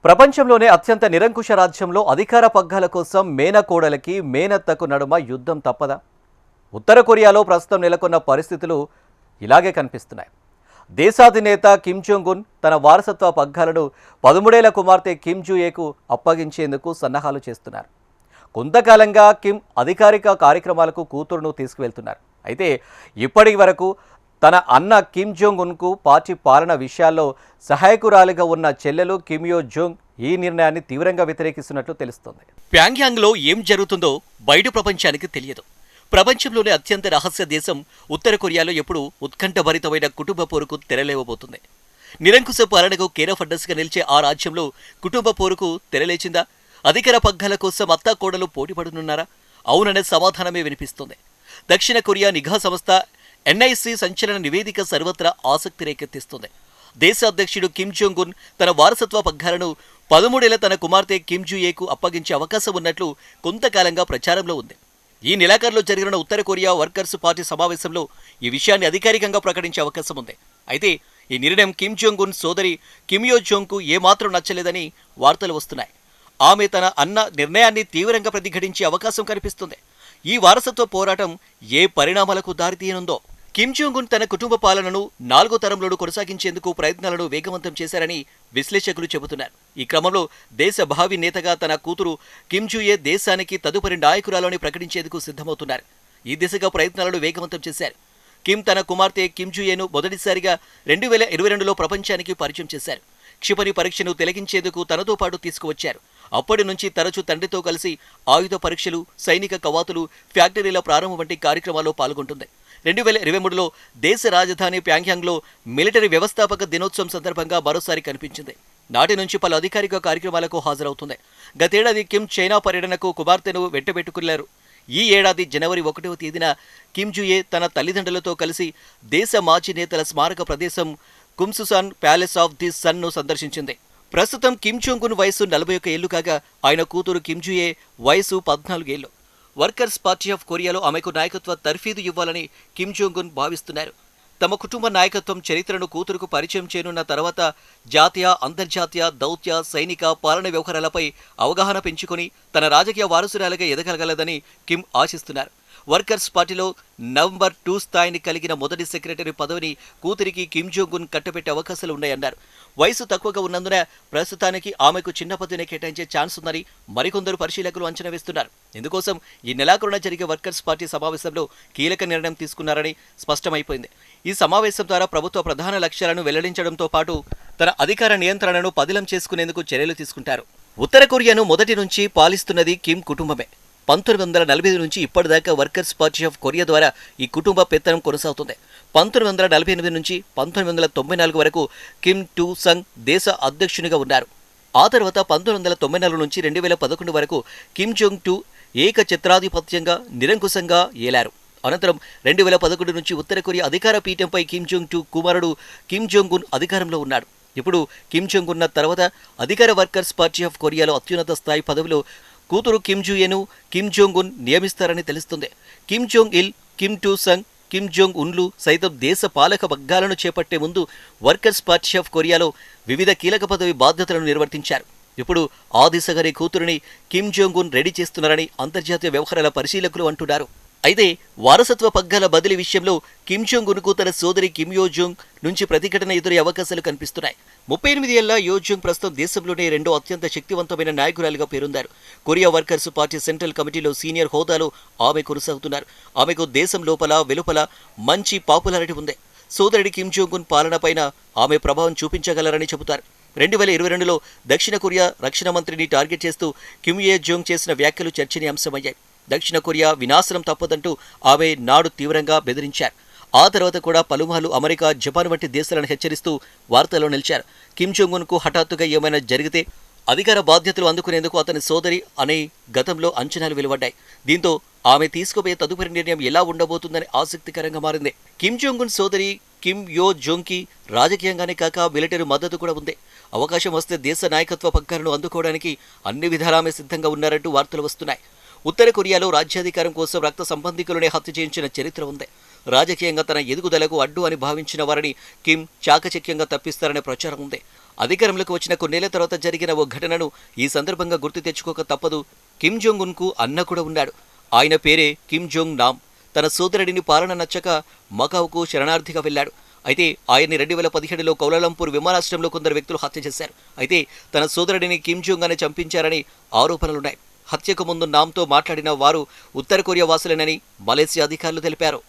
ప్రపంచంలోనే అత్యంత నిరంకుశ రాజ్యంలో అధికార పగ్గాల కోసం మేనకోడలికి మేనత్తకు నడుమ యుద్ధం తప్పదా? ఉత్తర కొరియాలో ప్రస్తుతం నెలకొన్న పరిస్థితులు ఇలాగే కనిపిస్తున్నాయి. దేశాధినేత కిమ్ జోంగ్ ఉన్ తన వారసత్వ పగ్గాలను 13 ఏళ్ల కుమార్తె కిమ్ జూ-ఏకు అప్పగించేందుకు సన్నాహాలు చేస్తున్నారు. కొంతకాలంగా కిమ్ అధికారిక కార్యక్రమాలకు కూతురును తీసుకువెళ్తున్నారు. అయితే ఇప్పటి వరకు తన అన్న కిమ్ జోంగ్ ఉన్కు పార్టీ పాలన విషయాల్లో సహాయకురాలిగా ఉన్న చెల్లెలు కిమ్ యో జోంగ్ ఈ నిర్ణయాన్ని తీవ్రంగా వ్యతిరేకిస్తున్నట్లు తెలుస్తోంది. ప్యాంగ్యాంగ్లో ఏం జరుగుతుందో బయట ప్రపంచానికి తెలియదు. ప్రపంచంలోనే అత్యంత రహస్య దేశం ఉత్తర కొరియాలో ఎప్పుడు ఉత్కంఠభరితమైన కుటుంబ పోరుకు తెరలేవబోతుంది. నిరంకుశ పాలనకు కేర్ ఆఫ్ అడ్రస్గా నిలిచే ఆ రాజ్యంలో కుటుంబ పోరుకు తెరలేచిందా? అధికార పగ్గాల కోసం అత్తా కోడలు పోటీపడనున్నారా? అవుననే సమాధానమే వినిపిస్తుంది. దక్షిణ కొరియా నిఘా సంస్థ NIC సంచలన నివేదిక సర్వత్రా ఆసక్తి రేకెత్తిస్తుంది. దేశ అధ్యక్షుడు కిమ్ జోంగ్ ఉన్ తన వారసత్వ పగ్గాలను 13 ఏళ్ల తన కుమార్తె కిమ్ జూ-ఏకు అప్పగించే అవకాశం ఉన్నట్లు కొంతకాలంగా ప్రచారంలో ఉంది. ఈ నెలాఖరులో జరిగిన ఉత్తర కొరియా వర్కర్స్ పార్టీ సమావేశంలో ఈ విషయాన్ని అధికారికంగా ప్రకటించే అవకాశం ఉంది. అయితే ఈ నిర్ణయం కిమ్ జోంగ్ ఉన్ సోదరి కిమ్ యో జోంగ్కు ఏమాత్రం నచ్చలేదని వార్తలు వస్తున్నాయి. ఆమె తన అన్న నిర్ణయాన్ని తీవ్రంగా ప్రతిఘటించే అవకాశం కనిపిస్తుంది. ఈ వారసత్వ పోరాటం ఏ పరిణామాలకు దారితీయనుందో. కిమ్ జోంగ్ ఉన్ తన కుటుంబ పాలనను 4వ తరంలోనూ కొనసాగించేందుకు ప్రయత్నాలను వేగవంతం చేశారని విశ్లేషకులు చెబుతున్నారు. ఈ క్రమంలో దేశ భావి నేతగా తన కూతురు కిమ్ జూ-ఏ దేశానికి తదుపరి నాయకురాలని ప్రకటించేందుకు సిద్ధమవుతున్నారు. ఈ దిశగా ప్రయత్నాలను వేగవంతం చేశారు. కిమ్ తన కుమార్తె కిమ్ జూ-ఏను మొదటిసారిగా 2022లో ప్రపంచానికి పరిచయం చేశారు. క్షిపణి పరీక్షను తిలకించేందుకు తనతో పాటు తీసుకువచ్చారు. అప్పటి నుంచి తరచూ తండ్రితో కలిసి ఆయుధ పరీక్షలు, సైనిక కవాతులు, ఫ్యాక్టరీల ప్రారంభం వంటి కార్యక్రమాల్లో పాల్గొంటుంది. 2023లో దేశ రాజధాని ప్యాంగ్యాంగ్లో మిలిటరీ వ్యవస్థాపక దినోత్సవం సందర్భంగా మరోసారి కనిపించింది. నాటి నుంచి పలు అధికారిక కార్యక్రమాలకు హాజరవుతుంది. గతేడాది కిమ్ చైనా పర్యటనకు కుమార్తెను వెంటబెట్టుకున్నారు. ఈ ఏడాది జనవరి 1వ తేదీన కిమ్ జూ-ఏ తన తల్లిదండ్రులతో కలిసి దేశ మాజీ నేతల స్మారక ప్రదేశం కుమ్సుసాన్ ప్యాలెస్ ఆఫ్ ది సన్ను సందర్శించింది. ప్రస్తుతం కిమ్ జోంగ్ ఉన్ వయసు 41 ఏళ్లు కాగా ఆయన కూతురు కిమ్ జూ-ఏ వయసు 14 ఏళ్లు. వర్కర్స్ పార్టీ ఆఫ్ కొరియాలో ఆమెకు నాయకత్వ తర్ఫీదు ఇవ్వాలని కిమ్ జోంగ్ ఉన్ భావిస్తున్నారు. తమ కుటుంబ నాయకత్వం చరిత్రను కూతురుకు పరిచయం చేయనున్న తర్వాత జాతీయ, అంతర్జాతీయ, దౌత్య, సైనిక, పాలన వ్యవహారాలపై అవగాహన పెంచుకొని తన రాజకీయ వారసురాలుగా ఎదగలగలదని కిమ్ ఆశిస్తున్నారు. వర్కర్స్ పార్టీలో నంబర్ 2 స్థాయిని కలిగిన మొదటి సెక్రటరీ పదవిని కూతురికి కిమ్ జోంగ్ ఉన్ కట్టబెట్టే అవకాశాలు ఉన్నాయన్నారు. వయసు తక్కువగా ఉన్నందున ప్రస్తుతానికి ఆమెకు చిన్న పదవిని కేటాయించే ఛాన్స్ ఉందని మరికొందరు పరిశీలకులు అంచనా వేస్తున్నారు. ఇందుకోసం ఈ నెలాఖరున జరిగే వర్కర్స్ పార్టీ సమావేశంలో కీలక నిర్ణయం తీసుకున్నారని స్పష్టమైపోయింది. ఈ సమావేశం ద్వారా ప్రభుత్వ ప్రధాన లక్ష్యాలను వెల్లడించడంతో పాటు తన అధికార నియంత్రణను పదిలం చేసుకునేందుకు చర్యలు తీసుకుంటారు. ఉత్తర కొరియాను మొదటి నుంచి పాలిస్తున్నది కిమ్ కుటుంబమే. 1945 నుంచి ఇప్పటిదాకా వర్కర్స్ పార్టీ ఆఫ్ కొరియా ద్వారా ఈ కుటుంబ పెత్తనం కొనసాగుతుంది. 1948 నుంచి 1994 వరకు కిమ్ టు సంగ్ దేశ అధ్యక్షునిగా ఉన్నారు. ఆ తర్వాత 1994 నుంచి 2011 వరకు కిమ్ జోంగ్ టు ఏకఛత్రాధిపత్యంగా నిరంకుశంగా ఏలారు. అనంతరం 2011 నుంచి ఉత్తర కొరియా అధికార పీఠంపై కిమ్ జోంగ్ టు కుమారుడు కిమ్ జోంగ్ ఉన్ అధికారంలో ఉన్నాడు. ఇప్పుడు కిమ్ జోంగ్ ఉన్న తర్వాత అధికార వర్కర్స్ పార్టీ ఆఫ్ కొరియాలో అత్యున్నత స్థాయి పదవిలో కూతురు కిమ్ జూ-ఏను కిమ్ జోంగ్ ఉన్ నియమిస్తారని తెలుస్తుంది. కిమ్ జోంగ్ ఇల్, కిమ్ టు సంగ్, కిమ్ జోంగ్ ఉన్లు సైతం దేశ పాలక పగ్గాలను చేపట్టే ముందు వర్కర్స్ పార్టీ ఆఫ్ కొరియాలో వివిధ కీలక పదవి బాధ్యతలను నిర్వర్తించారు. ఇప్పుడు ఆ దిశగానే కూతురుని కిమ్ జోంగ్ ఉన్ రెడీ చేస్తున్నారని అంతర్జాతీయ వ్యవహారాల పరిశీలకులు అంటున్నారు. అయితే వారసత్వ పగ్గాల బదిలీ విషయంలో కిమ్ జోంగ్ ఉన్కు తన సోదరి కిమ్ యో జోంగ్ నుంచి ప్రతిఘటన ఎదురే అవకాశాలు కనిపిస్తున్నాయి. 38 ఏళ్ల యో జోంగ్ ప్రస్తుతం దేశంలోనే రెండో అత్యంత శక్తివంతమైన నాయకురాలిగా పేరొందారు. కొరియా వర్కర్స్ పార్టీ సెంట్రల్ కమిటీలో సీనియర్ హోదాలో ఆమె కొనసాగుతున్నారు. ఆమెకు దేశం లోపల వెలుపల మంచి పాపులారిటీ ఉంది. సోదరుడి కిమ్ జోంగ్ ఉన్ పాలనపైన ఆమె ప్రభావం చూపించగలరని చెబుతారు. 2022లో దక్షిణ కొరియా రక్షణ మంత్రిని టార్గెట్ చేస్తూ కిమ్ యో జోంగ్ చేసిన వ్యాఖ్యలు చర్చనీయాంశమయ్యాయి. దక్షిణ కొరియా వినాశనం తప్పదంటూ ఆమె నాడు తీవ్రంగా బెదిరించారు. ఆ తర్వాత కూడా పలుమార్లు అమెరికా, జపాన్ వంటి దేశాలను హెచ్చరిస్తూ వార్తల్లో నిలిచారు. కిమ్ జోంగ్ ఉన్కు హఠాత్తుగా ఏమైనా జరిగితే అధికార బాధ్యతలు అందుకునేందుకు అతని సోదరి అనే గతంలో అంచనాలు వెలువడ్డాయి. దీంతో ఆమె తీసుకుపోయే తదుపరి నిర్ణయం ఎలా ఉండబోతుందని ఆసక్తికరంగా మారింది. కిమ్ జోంగ్ ఉన్ సోదరి కిమ్ యో జోంగ్కి రాజకీయంగానే కాక మిలిటరీ మద్దతు కూడా ఉంది. అవకాశం వస్తే దేశ నాయకత్వ పగ్గాలను అందుకోవడానికి అన్ని విధాలామే సిద్ధంగా ఉన్నారంటూ వార్తలు వస్తున్నాయి. ఉత్తర కొరియాలో రాజ్యాధికారం కోసం రక్త సంబంధికులనే హత్య చేయించిన చరిత్ర ఉంది. రాజకీయంగా తన ఎదుగుదలకు అడ్డు అని భావించిన వారిని కిమ్ చాకచక్యంగా తప్పిస్తారనే ప్రచారం ఉంది. అధికారంలోకి వచ్చిన కొన్నేళ్ల తర్వాత జరిగిన ఓ ఘటనను ఈ సందర్భంగా గుర్తు తెచ్చుకోక తప్పదు. కిమ్ జోంగ్ ఉన్కు అన్న కూడా ఉన్నాడు. ఆయన పేరే కిమ్ జోంగ్ నామ్. తన సోదరుడిని పాలన నచ్చక మకావుకు శరణార్థిగా వెళ్లాడు. అయితే ఆయన్ని 2017లో కౌలాలంపూర్ విమానాశ్రయంలో కొందరు వ్యక్తులు హత్య చేశారు. అయితే తన సోదరుడిని కిమ్ జోంగ్ అనే చంపించారని ఆరోపణలున్నాయి. హత్యకు ముందు నామ్తో మాట్లాడిన వారు ఉత్తర కొరియా వాసులేనని మలేసియా అధికారులు తెలిపారు.